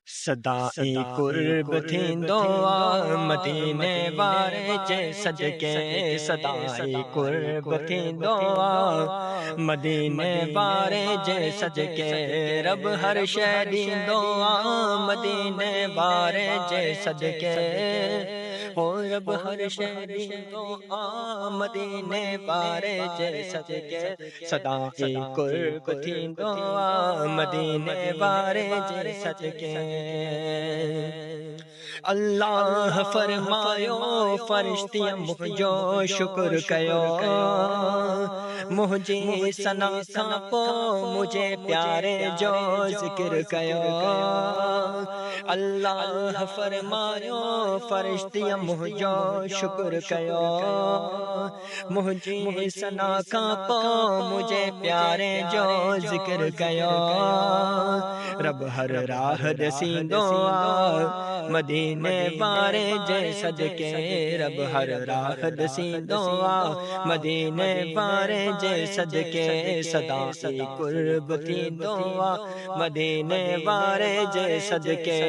सदाई कुर्ब थींदो आ मदीने वारे जे सदके। सदाई कुर्ब थींदो आ मदीने वारे जे सदके। रब हर शै ॾींदो आ मदीने वारे जे सदके। हो रब हर शै ॾींदो आ मदीने वारे जे सदके। सदाई कुर्ब थींदो आ मदीने वारे जे सदके। अल्लाह फरमायो फरिश्तिया मुझो शुक्र कयो। मुझे सना खां पो मुझे प्यारे जो जिक्र कयो। अल्लाह फरमायो फरिश्तिया मुझो शुक्र कयो। मुझे सना खां पो मुझे प्यारे जो जिक्र कयो। रब हर राह दसींदो आ मदीने वारे जे सदके। रब हर राह दसींदो आ मदीने वारे जे सदके। सदाई कुर्ब थींदो आ मदीने वारे जे सदके।